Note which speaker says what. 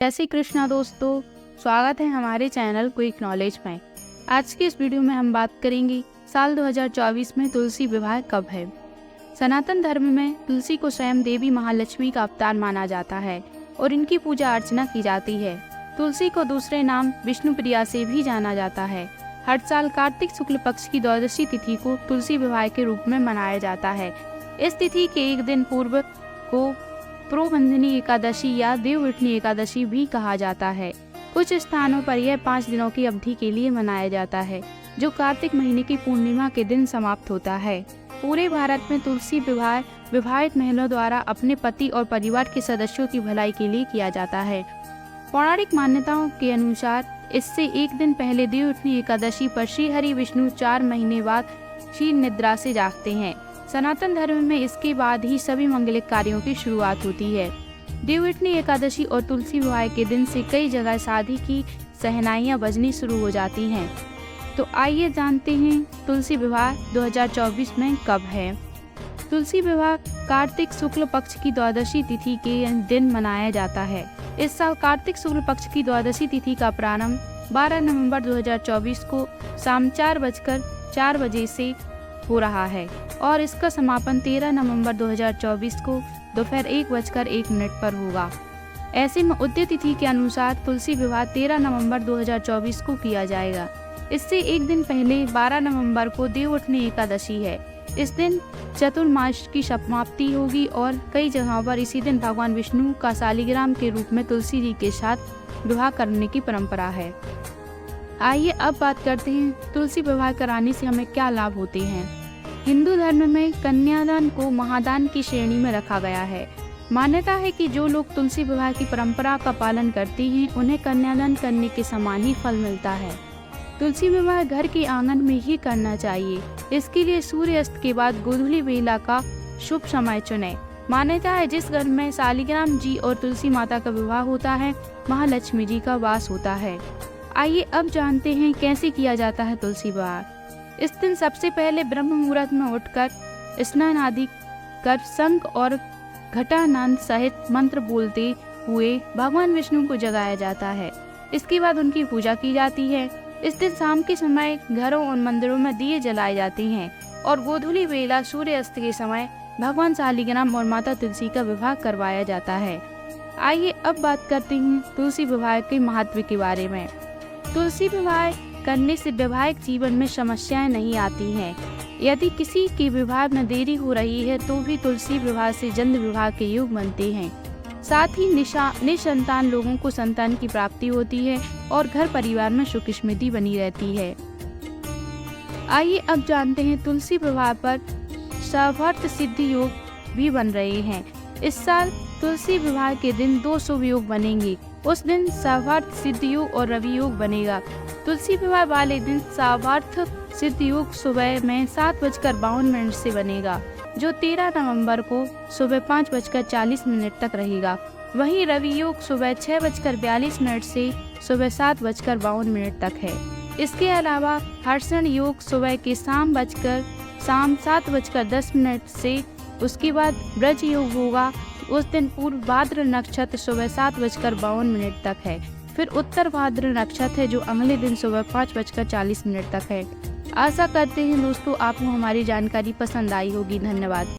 Speaker 1: जय श्री कृष्णा दोस्तों, स्वागत है हमारे चैनल क्विक नॉलेज में। आज की इस वीडियो में हम बात करेंगे साल 2024 में तुलसी विवाह कब है। सनातन धर्म में तुलसी को स्वयं देवी महालक्ष्मी का अवतार माना जाता है और इनकी पूजा अर्चना की जाती है। तुलसी को दूसरे नाम विष्णुप्रिया से भी जाना जाता है। हर साल कार्तिक शुक्ल पक्ष की द्वादशी तिथि को तुलसी विवाह के रूप में मनाया जाता है। इस तिथि के एक दिन पूर्व को प्रोबंधनी एकादशी या देवउठनी एकादशी भी कहा जाता है। कुछ स्थानों पर यह 5 दिनों की अवधि के लिए मनाया जाता है, जो कार्तिक महीने की पूर्णिमा के दिन समाप्त होता है। पूरे भारत में तुलसी विवाह विवाहित महिलाओं द्वारा अपने पति और परिवार के सदस्यों की भलाई के लिए किया जाता है। पौराणिक मान्यताओं के अनुसार इससे एक दिन पहले देवउठनी एकादशी पर श्री हरि विष्णु 4 महीने बाद क्षीण निद्रा से जागते हैं। सनातन धर्म में इसके बाद ही सभी मंगलिक कार्यों की शुरुआत होती है। देवउठनी एकादशी और तुलसी विवाह के दिन से कई जगह शादी की शहनाइयाँ बजनी शुरू हो जाती हैं। तो आइए जानते हैं तुलसी विवाह 2024 में कब है। तुलसी विवाह कार्तिक शुक्ल पक्ष की द्वादशी तिथि के दिन मनाया जाता है। इस साल कार्तिक शुक्ल पक्ष की द्वादशी तिथि का प्रारंभ 12 नवंबर 2024 को शाम 4:04 बजे से हो रहा है और इसका समापन 13 नवंबर 2024 को दोपहर 1:01 पर होगा। ऐसे में उदय तिथि के अनुसार तुलसी विवाह 13 नवंबर 2024 को किया जाएगा। इससे एक दिन पहले 12 नवंबर को देवउठनी एकादशी है। इस दिन चतुर्मास की समाप्ति होगी और कई जगहों पर इसी दिन भगवान विष्णु का शालिग्राम के रूप में तुलसी जी के साथ विवाह करने की परंपरा है। आइए अब बात करते हैं तुलसी विवाह कराने से हमें क्या लाभ होते हैं। हिंदू धर्म में कन्यादान को महादान की श्रेणी में रखा गया है। मान्यता है कि जो लोग तुलसी विवाह की परंपरा का पालन करते हैं उन्हें कन्यादान करने के समान ही फल मिलता है। तुलसी विवाह घर के आंगन में ही करना चाहिए। इसके लिए सूर्यास्त के बाद गोधूली बेला का शुभ समय चुनें। मान्यता है जिस घर में शालिग्राम जी और तुलसी माता का विवाह होता है वहाँ लक्ष्मी जी का वास होता है। आइए अब जानते हैं कैसे किया जाता है तुलसी विवाह। इस दिन सबसे पहले ब्रह्म मुहूर्त में उठकर स्नान आदि कर शंख और घटानंद सहित मंत्र बोलते हुए भगवान विष्णु को जगाया जाता है। इसके बाद उनकी पूजा की जाती है। इस दिन शाम के समय घरों और मंदिरों में दिए जलाए जाते हैं और गोधूली बेला सूर्यास्त के समय भगवान शालिग्राम और माता तुलसी का विवाह करवाया जाता है। आइए अब बात करते हैं तुलसी विवाह के महत्व के बारे में। तुलसी विवाह करने से वैवाहिक जीवन में समस्याएं नहीं आती हैं। यदि किसी के विवाह में देरी हो रही है तो भी तुलसी विवाह से जल्द विवाह के योग बनते हैं। साथ ही निसंतान लोगों को संतान की प्राप्ति होती है और घर परिवार में सुख समृद्धि बनी रहती है। आइए अब जानते हैं तुलसी विवाह पर सर्वार्थ सिद्धि योग भी बन रहे हैं। इस साल तुलसी विवाह के दिन 2 शुभ योग बनेंगे। उस दिन सर्वार्थ सिद्धि योग और रवि योग बनेगा। तुलसी विवाह वाले दिन सर्वार्थ सिद्धि योग सुबह में 7:52 से बनेगा, जो 13 नवंबर को सुबह 5:40 तक रहेगा। वहीं रवि योग सुबह 6:42 से सुबह 7:52 तक है। इसके अलावा हर्षण योग सुबह के शाम 7:10 से, उसके बाद ब्रज योग होगा। उस दिन पूर्व भाद्र नक्षत्र सुबह 7:52 तक है। फिर उत्तर भाद्र नक्षत्र है जो अगले दिन सुबह 5:40 तक है। आशा करते हैं दोस्तों आपको हमारी जानकारी पसंद आई होगी। धन्यवाद।